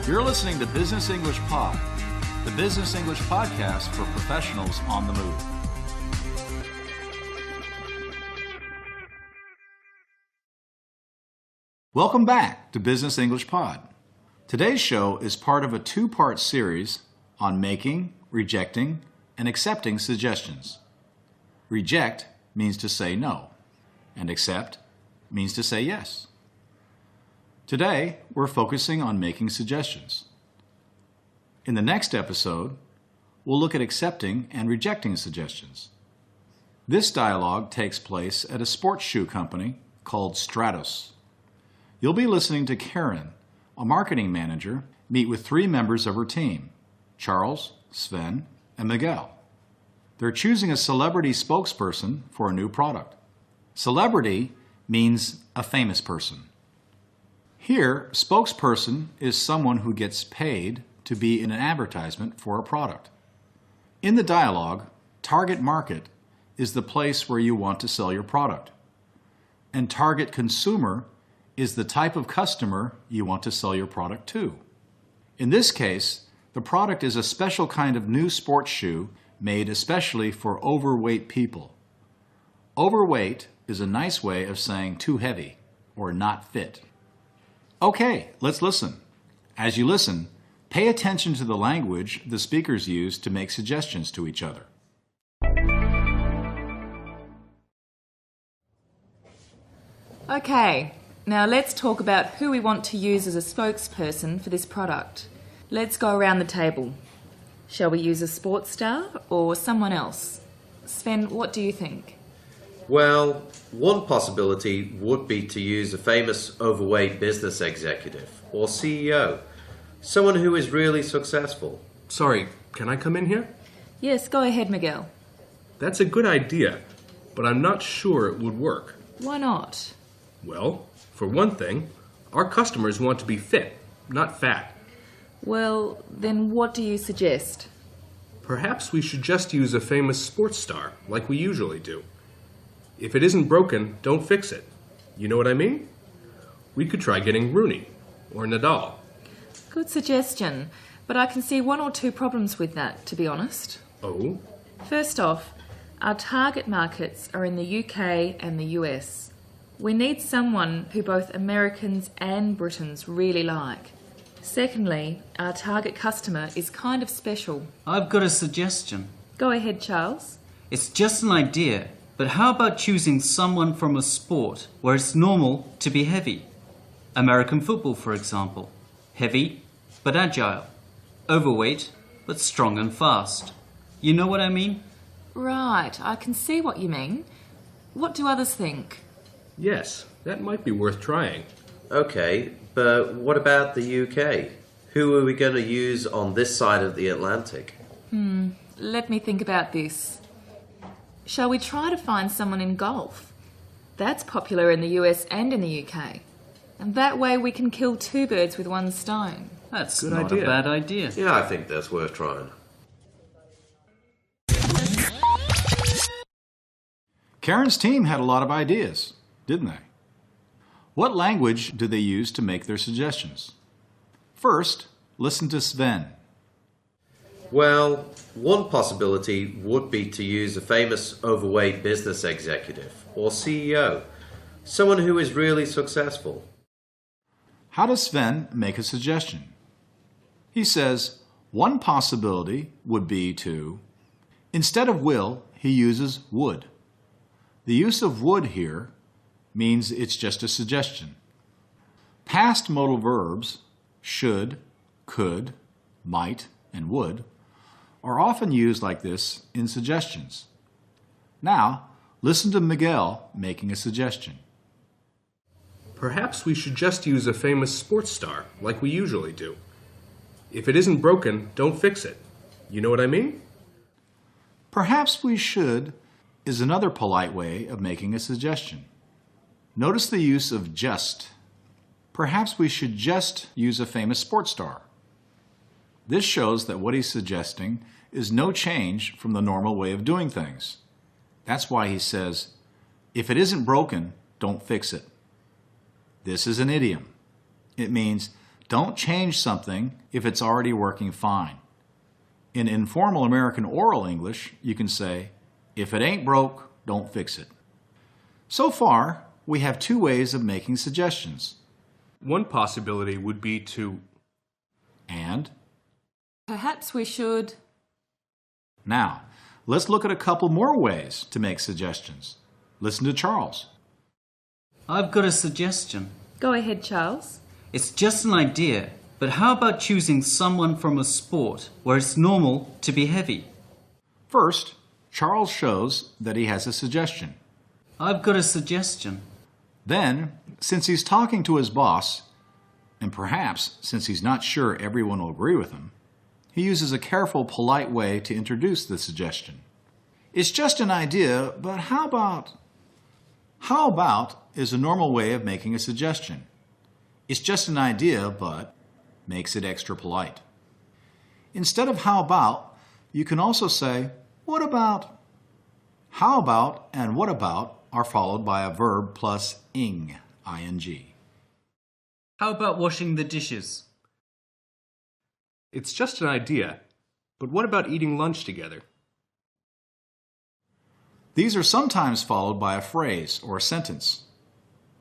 You're listening to Business English Pod, the business English podcast for professionals on the move. Welcome back to Business English Pod. Today's show is part of a two-part series on making, rejecting, and accepting suggestions. Reject means to say no, and accept means to say yes. Today, we're focusing on making suggestions. In the next episode, we'll look at accepting and rejecting suggestions. This dialogue takes place at a sports shoe company called Stratos. You'll be listening to Karen, a marketing manager, meet with three members of her team, Charles, Sven, and Miguel. They're choosing a celebrity spokesperson for a new product. Celebrity means a famous person. Here, spokesperson is someone who gets paid to be in an advertisement for a product. In the dialogue, target market is the place where you want to sell your product. And target consumer is the type of customer you want to sell your product to. In this case, the product is a special kind of new sports shoe made especially for overweight people. Overweight is a nice way of saying too heavy or not fit. Okay, let's listen. As you listen, pay attention to the language the speakers use to make suggestions to each other. Okay, now let's talk about who we want to use as a spokesperson for this product. Let's go around the table. Shall we use a sports star or someone else? Sven, what do you think? Well, one possibility would be to use a famous overweight business executive or CEO, someone who is really successful. Sorry, can I come in here? Yes, go ahead, Miguel. That's a good idea, but I'm not sure it would work. Why not? Well, for one thing, our customers want to be fit, not fat. Well, then what do you suggest? Perhaps we should just use a famous sports star, like we usually do. If it isn't broken, don't fix it. You know what I mean? We could try getting Rooney or Nadal. Good suggestion, but I can see one or two problems with that, to be honest. Oh? First off, our target markets are in the UK and the US. We need someone who both Americans and Britons really like. Secondly, our target customer is kind of special. I've got a suggestion. Go ahead, Charles. It's just an idea, but how about choosing someone from a sport where it's normal to be heavy? American football, for example. Heavy, but agile. Overweight, but strong and fast. You know what I mean? Right, I can see what you mean. What do others think? Yes, that might be worth trying. Okay, but what about the UK? Who are we going to use on this side of the Atlantic? Let me think about this. Shall we try to find someone in golf? That's popular in the US and in the UK. And that way we can kill two birds with one stone. That's Good not idea. a bad idea. Yeah, I think that's worth trying. Karen's team had a lot of ideas, didn't they? What language do they use to make their suggestions? First, listen to Sven. Well, one possibility would be to use a famous overweight business executive or CEO, someone who is really successful. How does Sven make a suggestion? He says, one possibility would be to, instead of will, he uses would. The use of would here means it's just a suggestion. Past modal verbs, should, could, might, and would, are often used like this in suggestions. Now, listen to Miguel making a suggestion. Perhaps we should just use a famous sports star, like we usually do. If it isn't broken, don't fix it. You know what I mean? Perhaps we should is another polite way of making a suggestion. Notice the use of just. Perhaps we should just use a famous sports star. This shows that what he's suggesting is no change from the normal way of doing things. That's why he says, if it isn't broken, don't fix it. This is an idiom. It means Don't change something if it's already working fine. In informal American oral English, you can say, if it ain't broke, don't fix it. So far, we have two ways of making suggestions. One possibility would be to... And? Perhaps we should... Now, let's look at a couple more ways to make suggestions. Listen to Charles. I've got a suggestion. Go ahead, Charles. It's just an idea, but how about choosing someone from a sport where it's normal to be heavy? First, Charles shows that he has a suggestion. I've got a suggestion. Then, since he's talking to his boss, and perhaps since he's not sure everyone will agree with him, he uses a careful, polite way to introduce the suggestion. It's just an idea, but how about? How about is a normal way of making a suggestion. It's just an idea, but makes it extra polite. Instead of how about, you can also say, what about? How about and what about are followed by a verb plus ing, ing. How about washing the dishes? It's just an idea, but what about eating lunch together? These are sometimes followed by a phrase or a sentence.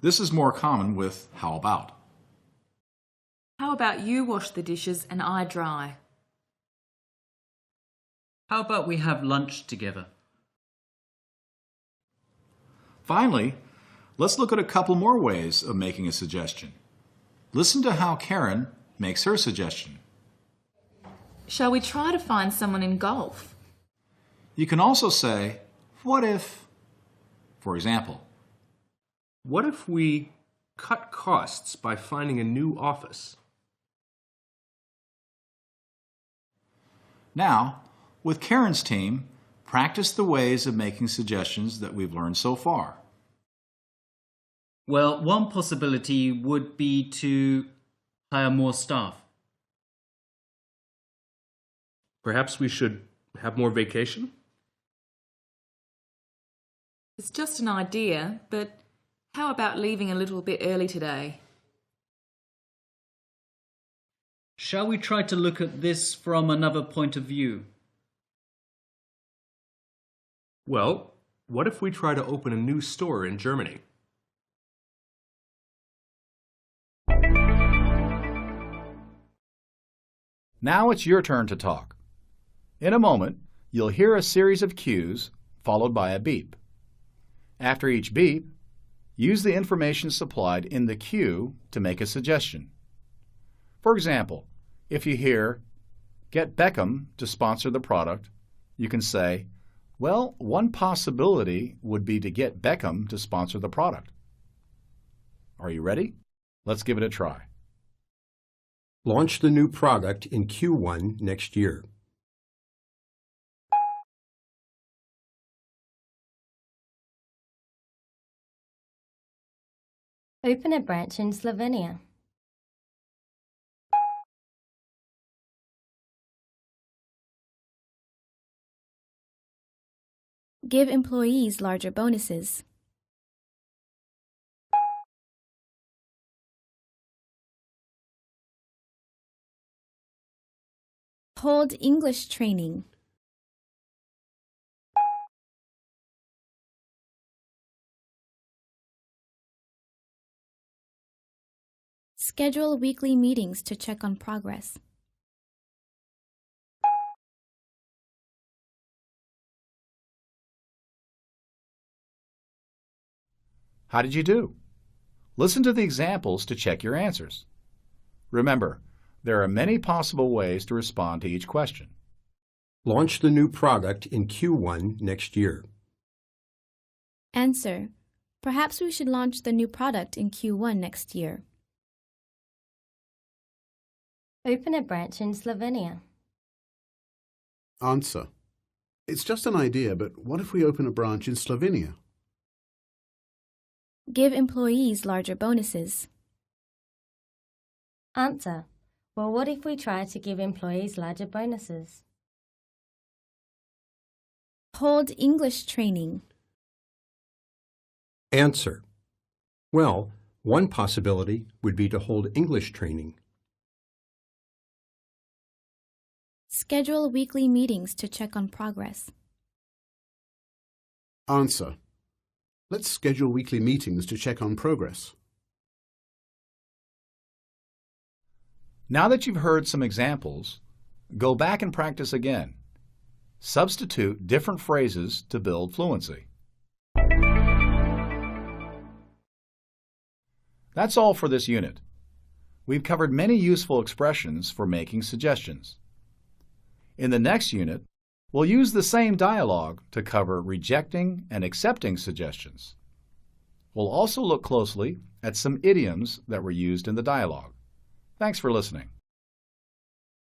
This is more common with how about. How about you wash the dishes and I dry? How about we have lunch together? Finally, let's look at a couple more ways of making a suggestion. Listen to how Karen makes her suggestion. Shall we try to find someone in golf? You can also say, what if, for example, What if we cut costs by finding a new office? now, with Karen's team, practice the ways of making suggestions that we've learned so far. Well, one possibility would be to hire more staff. Perhaps we should have more vacation? It's just an idea, but how about leaving a little bit early today? Shall we try to look at this from another point of view? Well, what if we try to open a new store in Germany? Now it's your turn to talk. In a moment, you'll hear a series of cues followed by a beep. After each beep, use the information supplied in the cue to make a suggestion. For example, if you hear, "Get Beckham to sponsor the product," you can say, well, one possibility would be to get Beckham to sponsor the product. Are you ready? Let's give it a try. Launch the new product in Q1 next year. Open a branch in Slovenia. Give employees larger bonuses. Hold English training. Schedule weekly meetings to check on progress. How did you do? Listen to the examples to check your answers. Remember, there are many possible ways to respond to each question. Launch the new product in Q1 next year. Answer: perhaps we should launch the new product in Q1 next year. Open a branch in Slovenia. Answer: it's just an idea, but what if we open a branch in Slovenia? Give employees larger bonuses. Answer: well, what if we try to give employees larger bonuses? Hold English training. Answer: well, one possibility would be to hold English training. Schedule weekly meetings to check on progress. Answer. Let's schedule weekly meetings to check on progress. Now that you've heard some examples, go back and practice again. Substitute different phrases to build fluency. That's all for this unit. We've covered many useful expressions for making suggestions. In the next unit, we'll use the same dialogue to cover rejecting and accepting suggestions. We'll also look closely at some idioms that were used in the dialogue. Thanks for listening.